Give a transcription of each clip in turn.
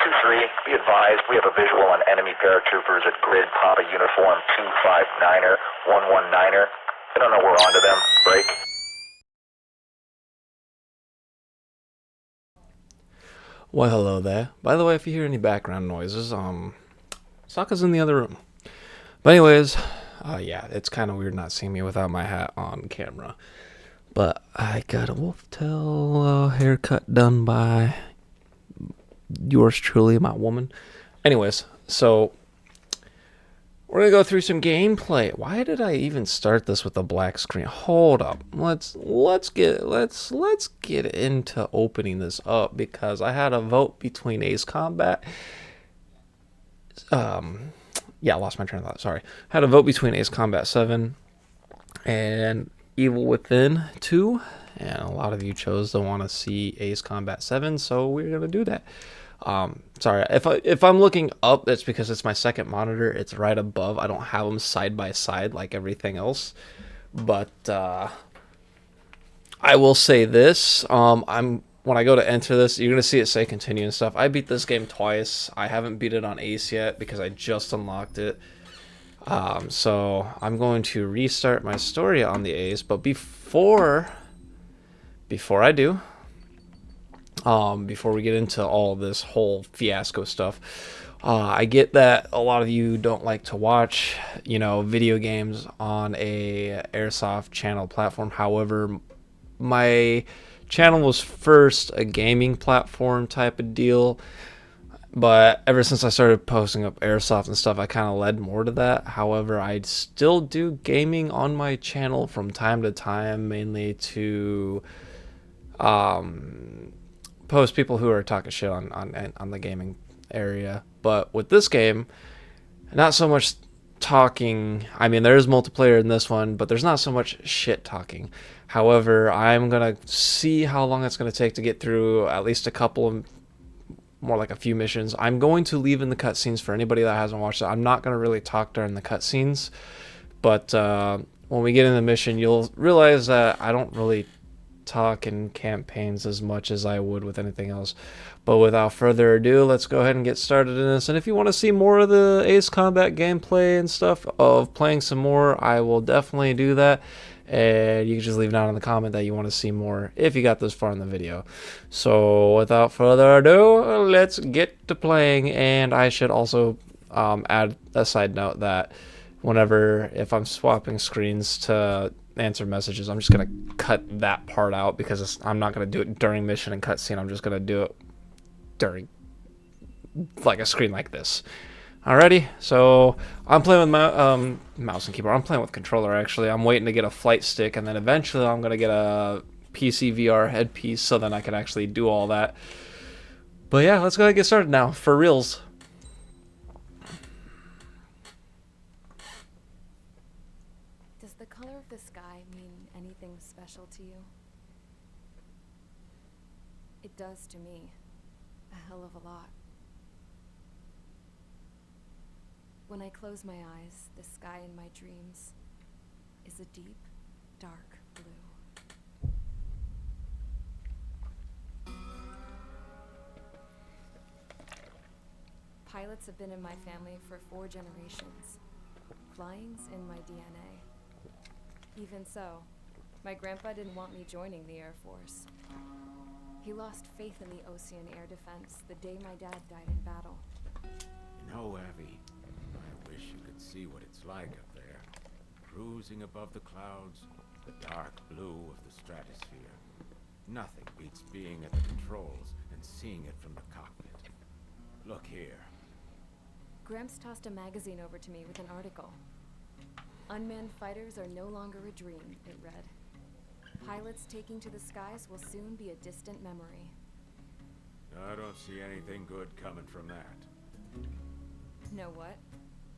2-3, be advised, we have a visual on enemy paratroopers at grid Papa uniform 259er, 119er. I don't know we're onto them. Break. Well, hello there. By the way, if you hear any background noises, Sokka's in the other room. But anyways, yeah, it's kind of weird not seeing me without my hat on camera. But I got a wolf-tail haircut done by yours truly, my woman. Anyways, so we're gonna go through some gameplay. Why did I even start this with a black screen? Hold up. Let's get into opening this up because I had a vote between Ace Combat. Yeah, I lost my train of thought. Sorry. Had a vote between Ace Combat 7 and Evil Within 2, and a lot of you chose to want to see Ace Combat 7, so we're gonna do that. Sorry, if I'm looking up, that's because it's my second monitor. It's right above. I don't have them side by side like everything else. But I will say this: when I go to enter this, you're gonna see it say continue and stuff. I beat this game twice. I haven't beat it on Ace yet because I just unlocked it. So I'm going to restart my story on the Ace, but before I do. Before we get into all this whole fiasco stuff, I get that a lot of you don't like to watch, video games on a airsoft channel platform. However, my channel was first a gaming platform type of deal, but ever since I started posting up airsoft and stuff, I kind of led more to that. However, I still do gaming on my channel from time to time, mainly to post people who are talking shit on the gaming area. But with this game, not so much talking. I mean, there is multiplayer in this one, but there's not so much shit talking. However, I'm gonna see how long it's gonna take to get through at least a couple of, more like a few missions. I'm going to leave in the cutscenes for anybody that hasn't watched it. I'm not gonna really talk during the cutscenes, but when we get in the mission, you'll realize that I don't really talk in campaigns as much as I would with anything else. But without further ado, let's go ahead and get started in this. And if you want to see more of the Ace Combat gameplay and stuff, of playing some more, I will definitely do that. And you can just leave down in the comment that you want to see more if you got this far in the video. So without further ado, let's get to playing. And I should also add a side note that if I'm swapping screens to answer messages, I'm just gonna cut that part out because I'm not gonna do it during mission and cutscene. I'm just gonna do it during like a screen like this. Alrighty, so I'm playing with my mouse and keyboard. I'm playing with controller actually. I'm waiting to get a flight stick, and then eventually I'm gonna get a PC VR headpiece so then I can actually do all that. But yeah, let's go ahead and get started now for reals. Does the color of the sky mean anything special to you? It does to me. A hell of a lot. When I close my eyes, the sky in my dreams is a deep, dark blue. Pilots have been in my family for 4 generations. Flying's in my DNA. Even so, my grandpa didn't want me joining the Air Force. He lost faith in the Ocean Air Defense the day my dad died in battle. You know, Abby, I wish you could see what it's like up there. Cruising above the clouds, the dark blue of the stratosphere. Nothing beats being at the controls and seeing it from the cockpit. Look here. Gramps tossed a magazine over to me with an article. Unmanned fighters are no longer a dream, it read. Pilots taking to the skies will soon be a distant memory. I don't see anything good coming from that. Know what?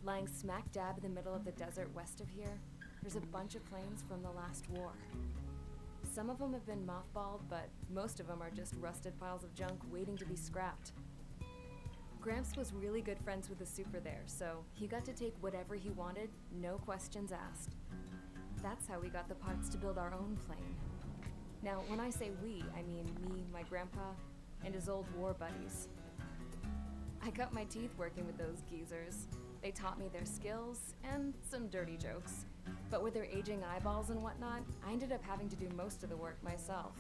Lying smack dab in the middle of the desert west of here, there's a bunch of planes from the last war. Some of them have been mothballed, but most of them are just rusted piles of junk waiting to be scrapped. Gramps was really good friends with the super there, so he got to take whatever he wanted, no questions asked. That's how we got the parts to build our own plane. Now, when I say we, I mean me, my grandpa, and his old war buddies. I cut my teeth working with those geezers. They taught me their skills and some dirty jokes. But with their aging eyeballs and whatnot, I ended up having to do most of the work myself.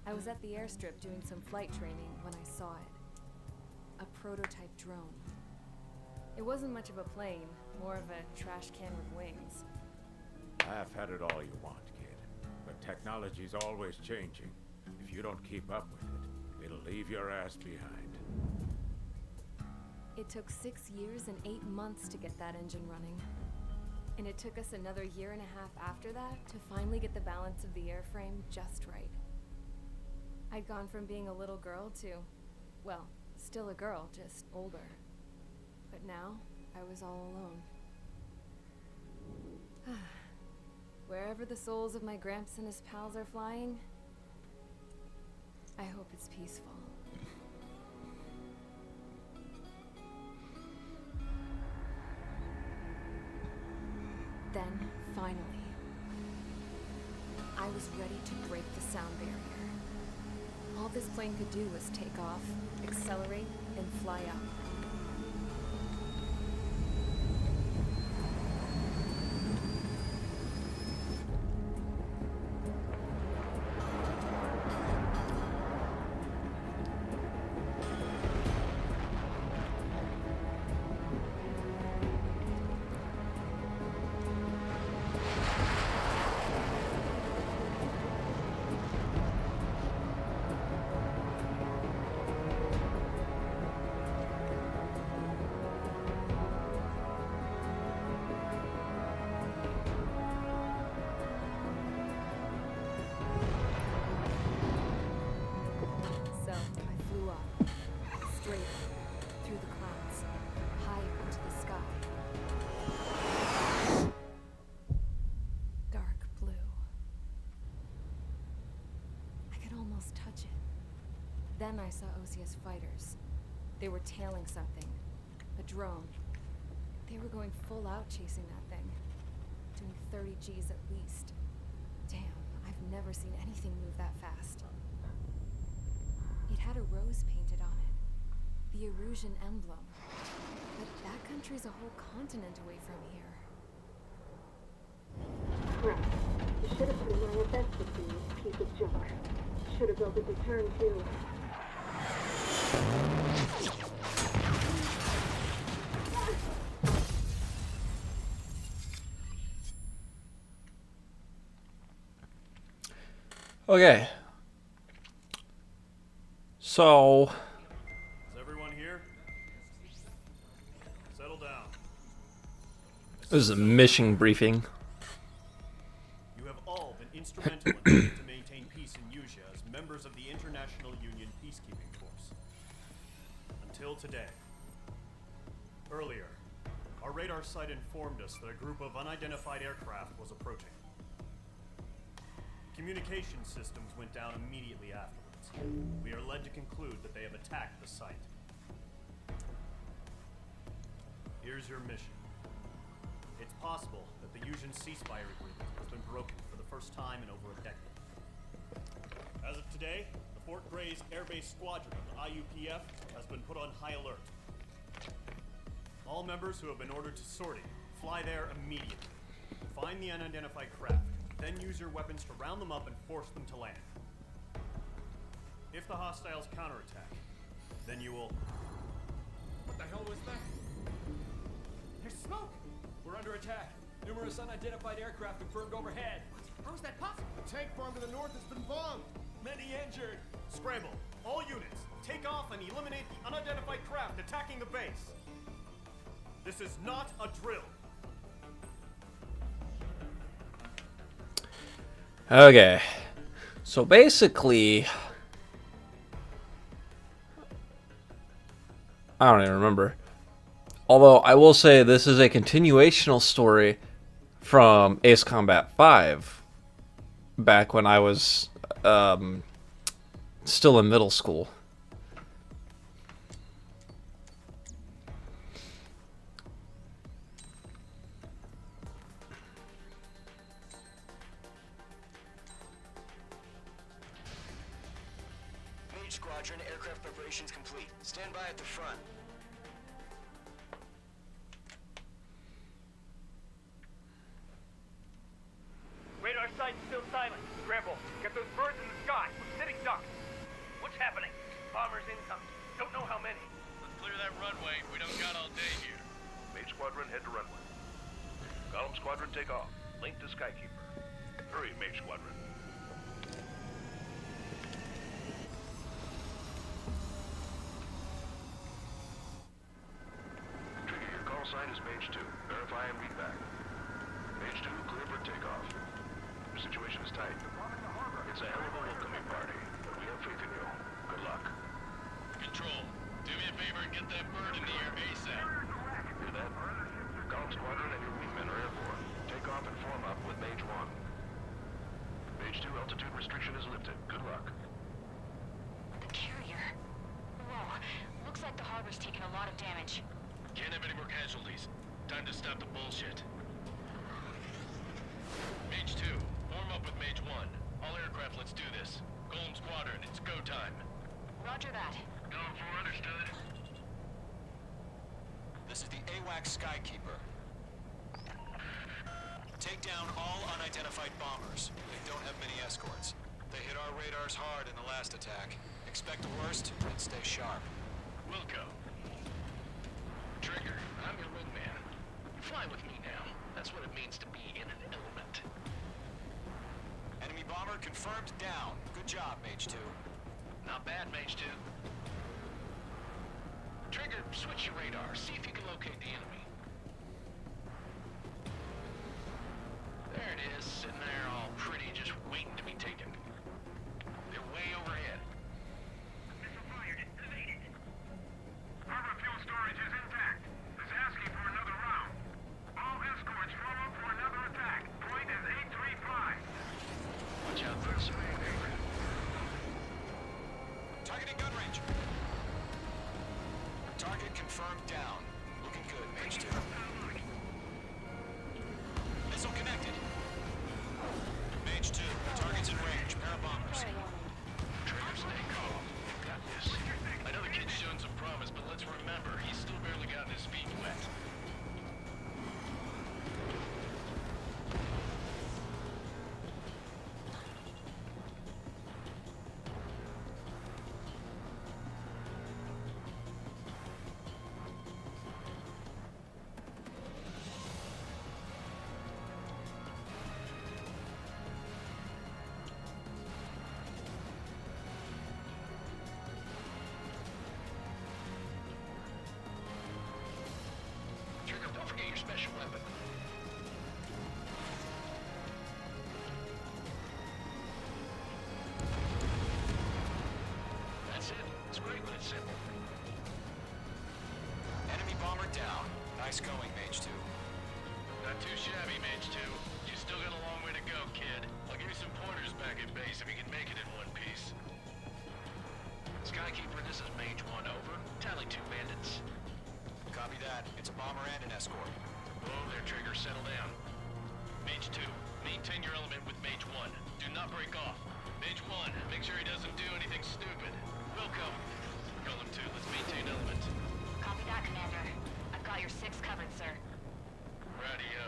I was at the airstrip doing some flight training when I saw it. A prototype drone. It wasn't much of a plane, more of a trash can with wings. Have had it all you want, kid. But technology's always changing. If you don't keep up with it, it'll leave your ass behind. It took 6 years and 8 months to get that engine running. And it took us another year and a half after that to finally get the balance of the airframe just right. I'd gone from being a little girl to, well, still a girl, just older. But now, I was all alone. Wherever the souls of my Gramps and his pals are flying, I hope it's peaceful. Then, finally, I was ready to break the sound barrier. All this plane could do was take off, accelerate, and fly up. So, I flew up, straight up, through the clouds, higher into the sky. Dark blue. I could almost touch it. Then I saw OCS fighters. They were tailing something. A drone. They were going full out chasing that thing. Doing 30 Gs at least. Damn, I've never seen anything move that fast. It had a rose painted on it. The Erusian emblem. But that country's a whole continent away from here. Crap. You should have put in my event with you, piece of junk. Should have built a return too. Okay. So, Is everyone here? Settle down. this is a mission briefing. You have all been instrumental in helping to maintain peace in Usha as members of the International Union Peacekeeping Force. Until today. Earlier, our radar site informed us that a group of unidentified aircraft was approaching. Communication systems went down immediately afterwards. We are led to conclude that they have attacked the site. Here's your mission. It's possible that the Usian ceasefire agreement has been broken for the first time in over a decade. As of today, the Fort Gray's Air Base Squadron of the IUPF has been put on high alert. All members who have been ordered to sortie, fly there immediately. Find the unidentified craft, then use your weapons to round them up and force them to land. If the hostiles counterattack, then you will... What the hell was that? There's smoke! We're under attack. Numerous unidentified aircraft confirmed overhead. What? How is that possible? The tank farm to the north has been bombed. Many injured. Scramble. All units, take off and eliminate the unidentified craft attacking the base. This is not a drill. Okay. So basically, I don't even remember. Although I will say this is a continuational story from Ace Combat 5 back when I was still in middle school. Mage Squadron, aircraft preparations complete. Stand by at the front. Radar site's still silent. Scramble. Get those birds in the sky. We're sitting ducks. What's happening? Bombers incoming. Don't know how many. Let's clear that runway. We don't got all day here. Mage Squadron, head to runway. Column Squadron, take off. Link to Skykeeper. Hurry, Mage Squadron. Trigger, your call sign is Mage 2. Verify and read back. Mage 2, clear for takeoff. Your situation is tight. It's a hell of a welcoming party, but we have faith in you. Good luck. Control, do me a favor and get that bird in the air ASAP. Hear that? Column Squadron and your wingmen are airborne. Take off and form up with Mage 1. Mage 2, altitude restriction is lifted. Good luck. The carrier. Whoa. Looks like the harbor's taken a lot of damage. Can't have any more casualties. Time to stop the bullshit. Mage 2, form up with Mage 1. All aircraft, let's do this. Golem Squadron, it's go time. Roger that. Going for understood. This is the AWACS Skykeeper. Take down all unidentified bombers. They don't have many escorts. They hit our radars hard in the last attack. Expect the worst and stay sharp. Wilco. Trigger, I'm your wingman. Fly with me now. That's what it means to be in an element. Enemy bomber confirmed down. Good job, Mage 2. Not bad, Mage 2. Trigger, switch your radar. See if you can locate the enemy. There it is, sitting there all pretty, just waiting to be taken. They're way overhead. Missile fired. Evaded. Harbor fuel storage is intact. Is asking for another round. All escorts form up for another attack. Point is 835. Watch out for the surveying aircraft. Targeting gun range. Target confirmed down. Looking good, Mage 2. Missile connected. Mage 2, target's in range. Pair of bombers. Trigger, stay calm. You've got this. I know the kid's shown some promise, but let's remember, he's still barely gotten his feet wet. Trigger, don't forget your special weapon. That's it. It's great when it's simple. Enemy bomber down. Nice going, Mage 2. Not too shabby, Mage 2. You still got a long way to go, kid. I'll give you some pointers back at base if you can make it in one piece. Skykeeper, this is Mage 1, over. Tally 2 bandits. Copy that. It's a bomber and an escort. Whoa there, Trigger, settle down. Mage 2, maintain your element with Mage 1. Do not break off. Mage 1, make sure he doesn't do anything stupid. Welcome. Column 2, let's maintain element. Copy that, Commander. I've got your 6 covered, sir. Radio.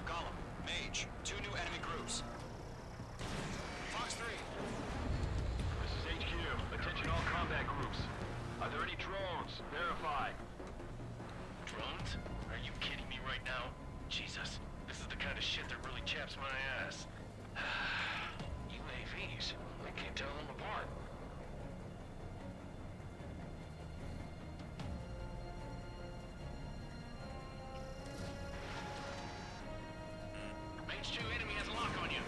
Golem, Mage, 2 new enemy groups. Fox 3. This is HQ. Attention all combat groups. Are there any drones? Verify. Drones? Are you kidding me right now? Jesus, this is the kind of shit that really chaps my ass. UAVs? I can't tell them apart. Mage 2, enemy has a lock on you.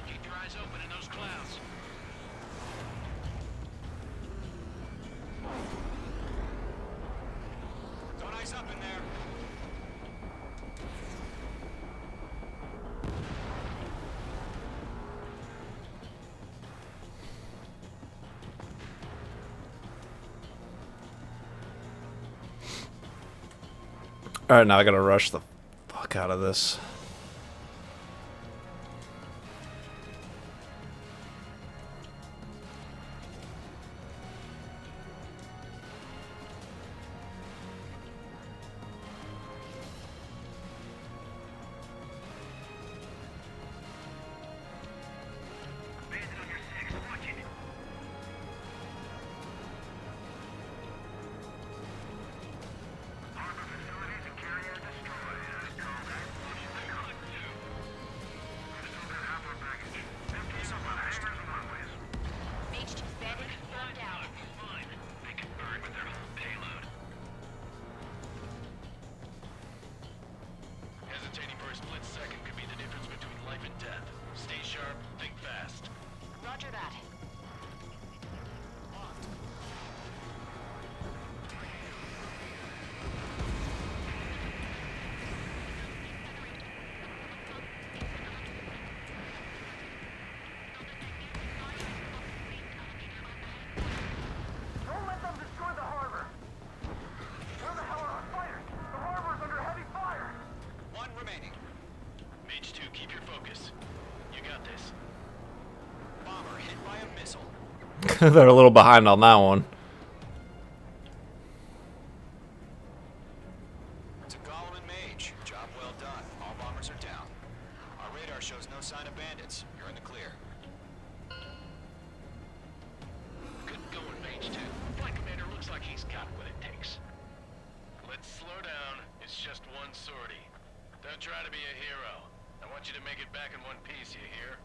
Keep your eyes open in those clouds. Don't ice up in there. Alright, now I gotta rush the fuck out of this. Mage 2's bandit confirmed down. They can burn with their whole payload. Hesitating for a split second could be the difference between life and death. Stay sharp, think fast. Roger that. Don't let them destroy the harbor! Where the hell are our fighters? The harbor's under heavy fire! One remaining. Mage 2, keep your focus. You got this. Bomber hit by a missile. They're a little behind on that one. It's a Golem and Mage. Job well done. All bombers are down. Our radar shows no sign of bandits. You're in the clear. Good going, Mage 2. Flight commander looks like he's got what it takes. Let's slow down. It's just one sortie. Don't try to be a hero. I want you to make it back in one piece, you hear?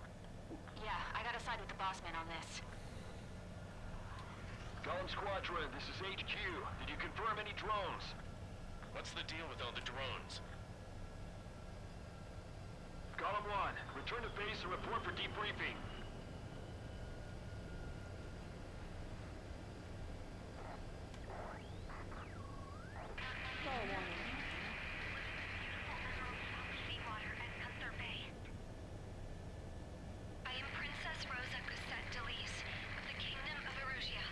Yeah, I gotta side with the boss man on this. Golem Squadron, this is HQ. Did you confirm any drones? What's the deal with all the drones? Golem 1, return to base and report for debriefing. I am Princess Rosa Gusette Delise of the Kingdom of Erusia.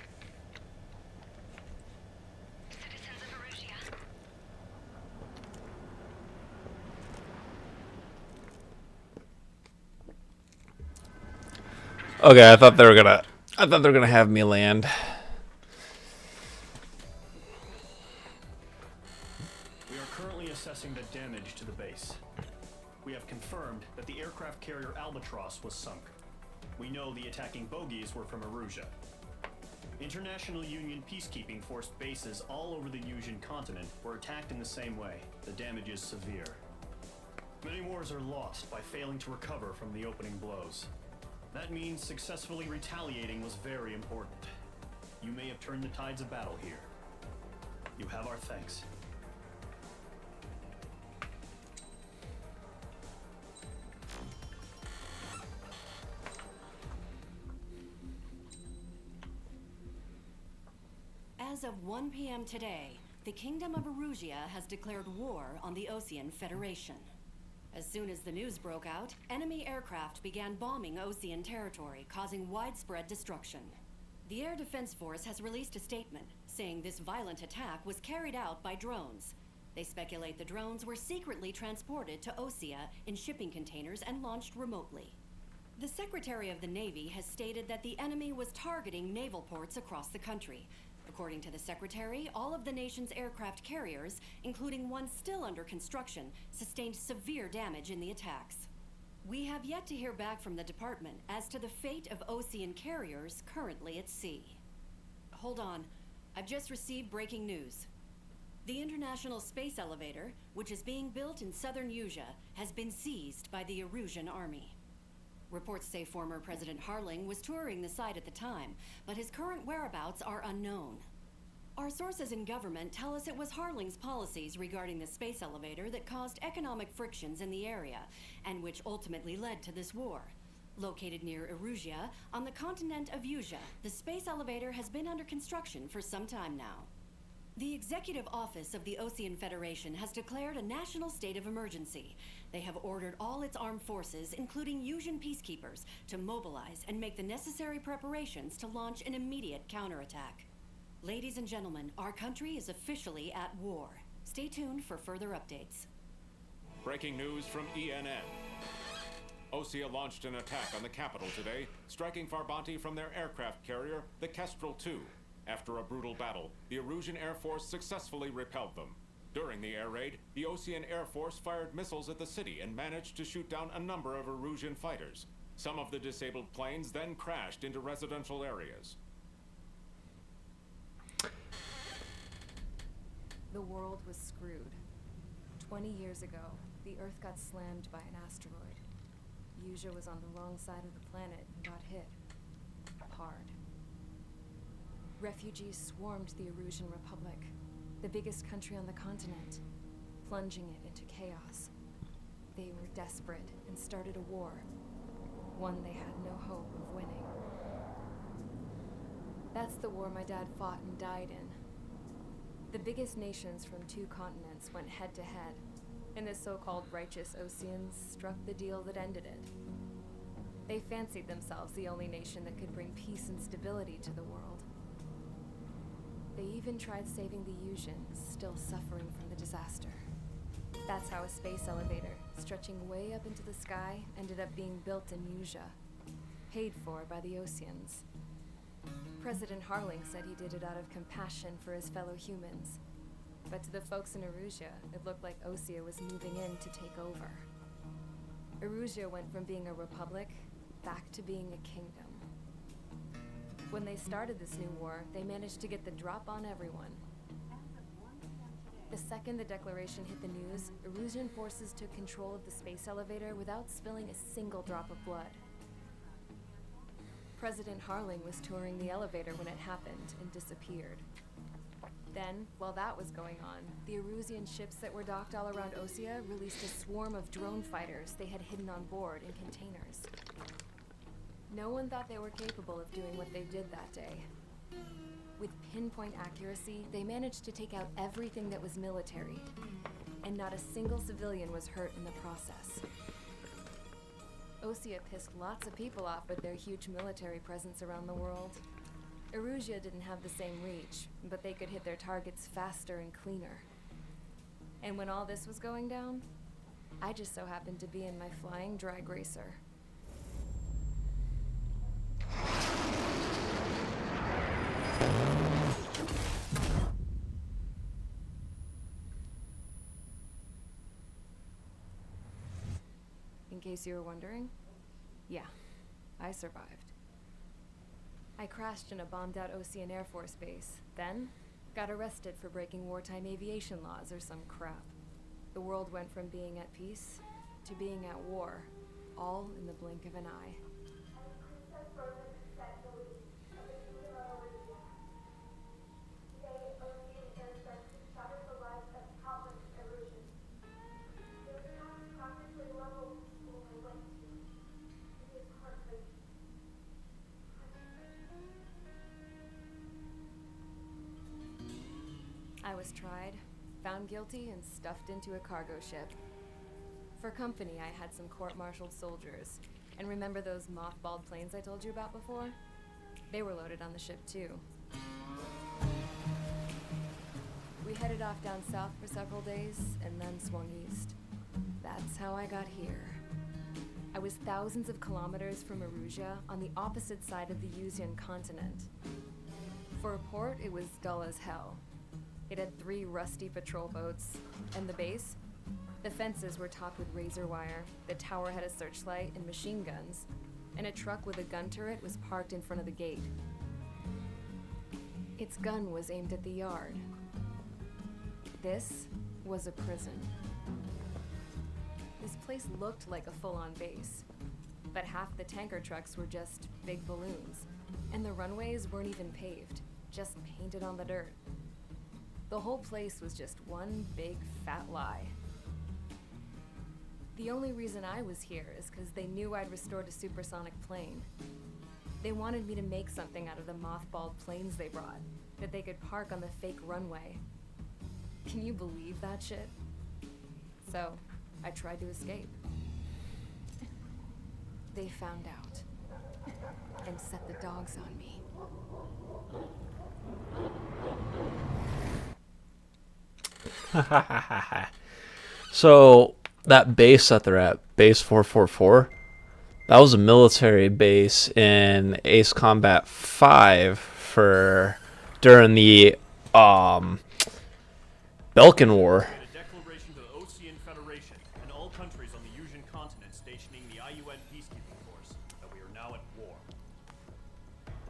Citizens of Erusia. Okay, I thought they were gonna have me land. We are currently assessing the damage to the base. We have confirmed that the aircraft carrier Albatross was sunk. We know the attacking bogies were from Erusia. International Union peacekeeping force bases all over the Yusian continent were attacked in the same way. The damage is severe. Many wars are lost by failing to recover from the opening blows. That means successfully retaliating was very important. You may have turned the tides of battle here. You have our thanks. As of 1 p.m. today, the Kingdom of Erusia has declared war on the Osean Federation. As soon as the news broke out, enemy aircraft began bombing Osean territory, causing widespread destruction. The Air Defense Force has released a statement saying this violent attack was carried out by drones. They speculate the drones were secretly transported to Osea in shipping containers and launched remotely. The Secretary of the Navy has stated that the enemy was targeting naval ports across the country. According to the Secretary, all of the nation's aircraft carriers, including one still under construction, sustained severe damage in the attacks. We have yet to hear back from the department as to the fate of Osean carriers currently at sea. Hold on, I've just received breaking news. The International Space Elevator, which is being built in southern Yusia, has been seized by the Erusian army. Reports say former President Harling was touring the site at the time, but his current whereabouts are unknown. Our sources in government tell us it was Harling's policies regarding the space elevator that caused economic frictions in the area, and which ultimately led to this war. Located near Erusia, on the continent of Yusia, the space elevator has been under construction for some time now. The Executive Office of the Osean Federation has declared a national state of emergency. They have ordered all its armed forces, including Yusian peacekeepers, to mobilize and make the necessary preparations to launch an immediate counterattack. Ladies and gentlemen, our country is officially at war. Stay tuned for further updates. Breaking news from ENN. Osea launched an attack on the capital today, striking Farbanti from their aircraft carrier, the Kestrel II. After a brutal battle, the Erusian Air Force successfully repelled them. During the air raid, the Osean Air Force fired missiles at the city and managed to shoot down a number of Erusian fighters. Some of the disabled planes then crashed into residential areas. The world was screwed. 20 years ago, the Earth got slammed by an asteroid. Usha was on the wrong side of the planet and got hit. Hard. Refugees swarmed the Erusian Republic, the biggest country on the continent, plunging it into chaos. They were desperate and started a war, one they had no hope of winning. That's the war my dad fought and died in. The biggest nations from 2 continents went head to head, and the so-called righteous Oseans struck the deal that ended it. They fancied themselves the only nation that could bring peace and stability to the world. They even tried saving the Usians, still suffering from the disaster. That's how a space elevator, stretching way up into the sky, ended up being built in Usha, paid for by the Oseans. President Harling said he did it out of compassion for his fellow humans. But to the folks in Erusia, it looked like Osea was moving in to take over. Erusia went from being a republic back to being a kingdom. When they started this new war, they managed to get the drop on everyone. The second the declaration hit the news, Erusian forces took control of the space elevator without spilling a single drop of blood. President Harling was touring the elevator when it happened and disappeared. Then, while that was going on, the Erusian ships that were docked all around Osea released a swarm of drone fighters they had hidden on board in containers. No one thought they were capable of doing what they did that day. With pinpoint accuracy, they managed to take out everything that was military, and not a single civilian was hurt in the process. Osea pissed lots of people off with their huge military presence around the world. Erusia didn't have the same reach, but they could hit their targets faster and cleaner. And when all this was going down, I just so happened to be in my flying drag racer. In case you were wondering, yeah, I survived. I crashed in a bombed-out Osean Air Force base, then got arrested for breaking wartime aviation laws or some crap. The world went from being at peace to being at war, all in the blink of an eye. I was tried, found guilty, and stuffed into a cargo ship. For company, I had some court-martialed soldiers. And remember those mothballed planes I told you about before? They were loaded on the ship, too. We headed off down south for several days, and then swung east. That's how I got here. I was thousands of kilometers from Erusia, on the opposite side of the Usian continent. For a port, it was dull as hell. It had 3 rusty patrol boats, and the base? The fences were topped with razor wire, the tower had a searchlight and machine guns, and a truck with a gun turret was parked in front of the gate. Its gun was aimed at the yard. This was a prison. This place looked like a full-on base, but half the tanker trucks were just big balloons, and the runways weren't even paved, just painted on the dirt. The whole place was just one big fat lie. The only reason I was here is because they knew I'd restored a supersonic plane. They wanted me to make something out of the mothballed planes they brought, that they could park on the fake runway. Can you believe that shit? So, I tried to escape. They found out, and set the dogs on me. So that base that they're at, base 444, that was a military base in Ace Combat 5 for during the Balkan War. A declaration to the Ocean Federation and all countries on the Yusian continent stationing the IUN peacekeeping force that we are now at war.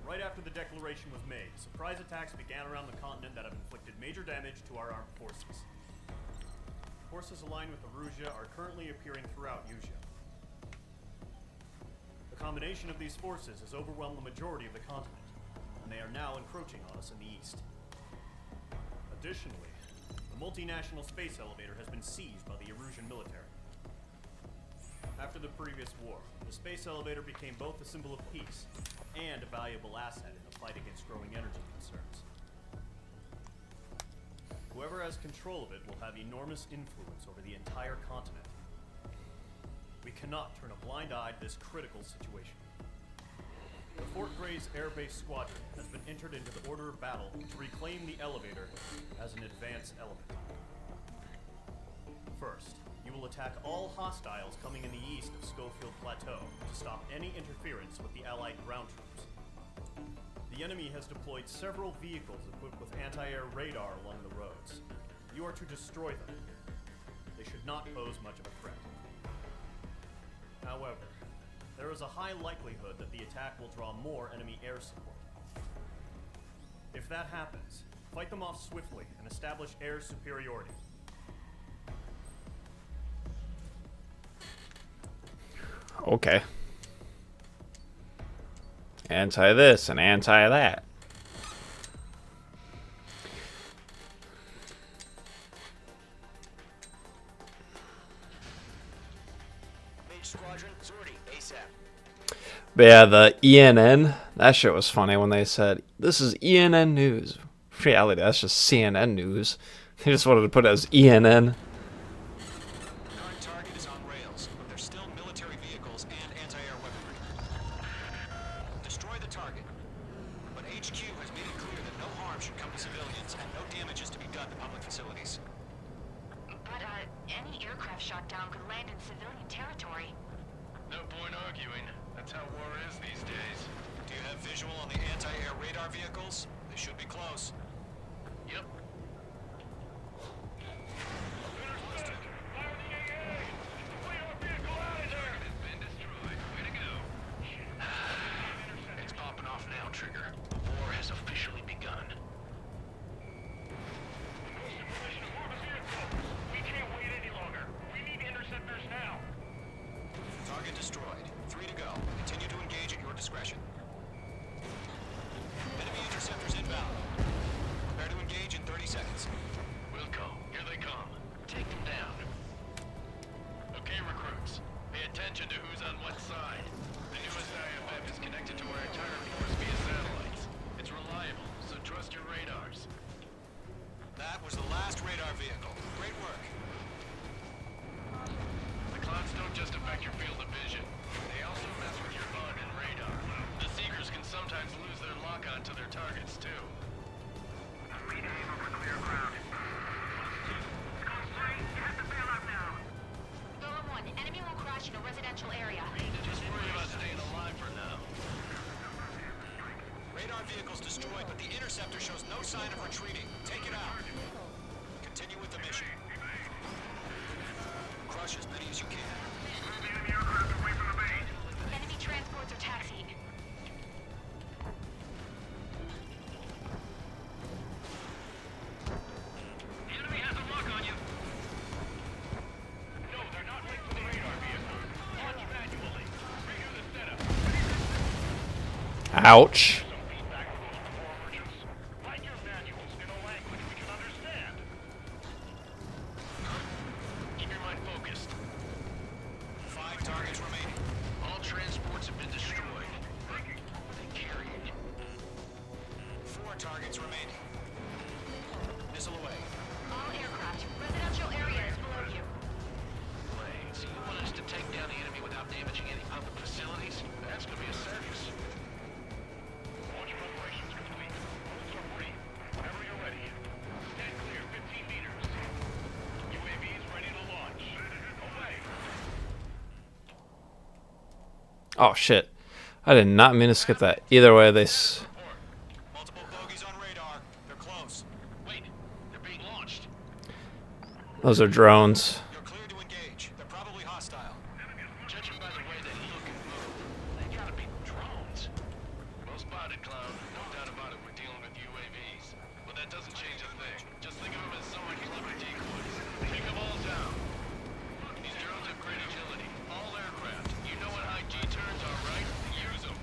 Right after the declaration was made, surprise attacks began around the continent that have inflicted major damage to our armed forces. Forces aligned with Erusia are currently appearing throughout Yusia. The combination of these forces has overwhelmed the majority of the continent, and they are now encroaching on us in the east. Additionally, the multinational space elevator has been seized by the Erusian military. After the previous war, the space elevator became both a symbol of peace and a valuable asset in the fight against growing energy concerns. Whoever has control of it will have enormous influence over the entire continent. We cannot turn a blind eye to this critical situation. The Fort Gray's Air Base Squadron has been entered into the order of battle to reclaim the elevator as an advance element. First, you will attack all hostiles coming in the east of Schofield Plateau to stop any interference with the Allied ground troops. The enemy has deployed several vehicles equipped with anti-air radar along the roads. You are to destroy them. They should not pose much of a threat. However, there is a high likelihood that the attack will draw more enemy air support. If that happens, fight them off swiftly and establish air superiority. Okay. Anti this and anti that. But yeah, the ENN, that shit was funny when they said, this is ENN News. In reality, that's just CNN News. They just wanted to put it as ENN. Current target is on rails, but there's still military vehicles and anti-air weaponry. Destroy the target. But HQ has made it clear that no harm should come to civilians and no damage is to be done to public facilities. But, any aircraft shot down could land in civilian territory. No point arguing. That's how war is these days. Do you have visual on the anti-air radar vehicles? They should be close. Yep. It's popping off now, Trigger. The war has officially begun. We can't wait any longer. We need interceptors now. Target destroyed. 3 to go. Continue to engage at your discretion. Enemy interceptors inbound. Prepare to engage in 30 seconds. Wilco, here they come. Take them down. Okay, recruits. Pay attention to who's on what side. The newest IFF is connected to our entire force via satellites. It's reliable, so trust your radars. That was the last radar vehicle. Great work. The clouds don't just affect your field of vision. They also mess with your HUD and radar. The Seekers can sometimes lose their lock-on to their targets, too. Golem 1, enemy will crash in a residential area. Just worry about staying alive for now. Radar vehicles destroyed, but the interceptor shows no sign of retreating. Take it out. Continue with the mission. Crush as many as you can. Enemy transports are taxiing. The enemy has a lock on you. No, they're not linked to the radar vehicle. Launch manually. Review the setup. Ouch. Some feedback from those core merchants. Write your manuals in a language we can understand. Keep your mind focused. 5 targets remaining. All transports have been destroyed. They carry it. 4 targets remaining. Missile away. All aircraft, residential area is below you. Blades, you want us to take down the enemy without damaging any public facilities? That's gonna be a circus. Launch preparations complete. Roads are free. Whenever you're ready. Stand clear 15 meters. Oh shit! I did not mean to skip that. Either way, Multiple bogeys on radar. They're close. Wait, they're being launched. those are drones. You're clear to engage. They're probably hostile. Judging by the way they look and move, they gotta be drones. Well spotted, Cloud. No doubt about it, we're dealing with UAVs. But that doesn't change a thing. Just think of them as somewhat clever decoys. Take them all down. These drones have great agility. All aircraft. You know what high G turns are, right? Use them.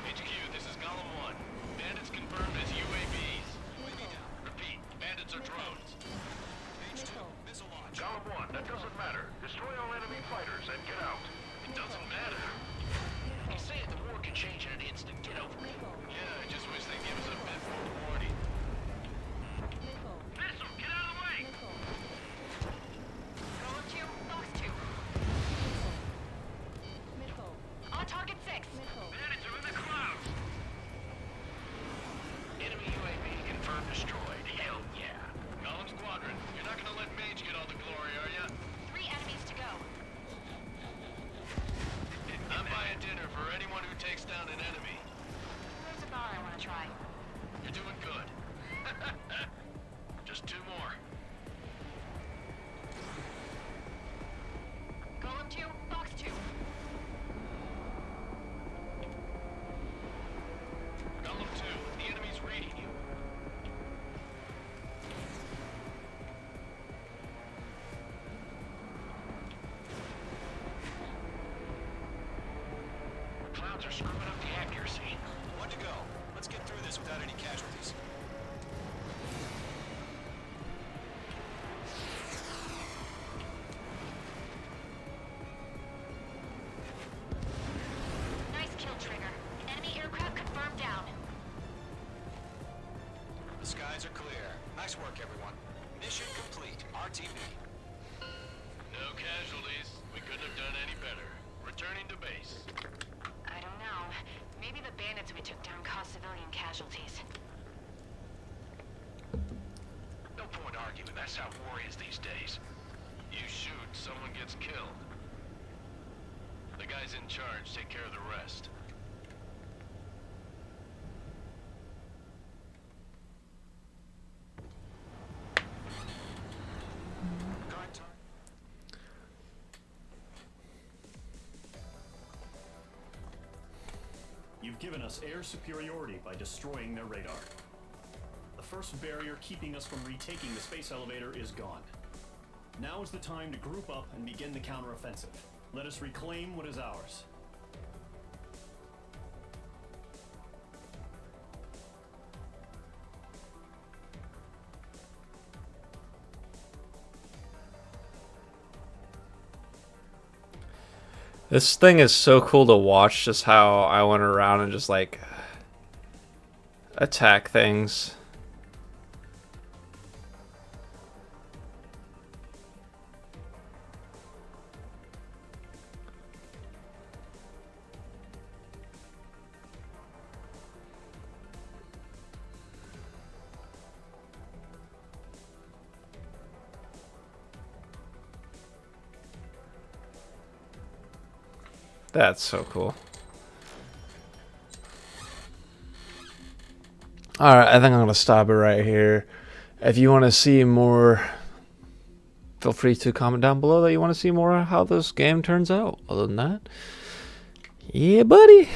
HQ, this is Golem 1. Bandits confirmed as UAVs. Repeat, bandits are drones. Missile launch. Golem 1, that doesn't matter. Destroy all enemy fighters and get out. It doesn't matter. You say it, the war can change in an instant. Get over it. Yeah, I just wish they'd give us a bit more warning. Missile, get out of the way! Golem 2, Fox 2. On target 6. Bandits are in the clouds! Enemy UAV confirmed destroyed. Hell yeah. Golem Squadron, you're not gonna let Mage get all the glory, are ya? 3 enemies to go. I'm buying dinner for anyone who takes down an enemy. There's a bar I want to try. You're doing good. Just 2 more. Golem 2, Fox 2. Golem 2, the enemy's reading you. Clouds are screwing up the accuracy. 1 to go. Let's get through this without any casualties. Nice kill, Trigger. Enemy aircraft confirmed down. The skies are clear. Nice work, everyone. Mission complete. RTB. No casualties. We couldn't have done any better. Returning to base. I don't know. Maybe the bandits we took down caused civilian casualties. No point arguing. That's how war is these days. You shoot, someone gets killed. The guys in charge take care of the rest. Current time. You've given us air superiority by destroying their radar. The first barrier keeping us from retaking the space elevator is gone. Now is the time to group up and begin the counteroffensive. Let us reclaim what is ours. This thing is so cool to watch, just how I went around and just like attack things. That's so cool. Alright, I think I'm going to stop it right here. If you want to see more, feel free to comment down below that you want to see more of how this game turns out. Other than that, yeah, buddy.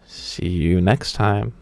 See you next time.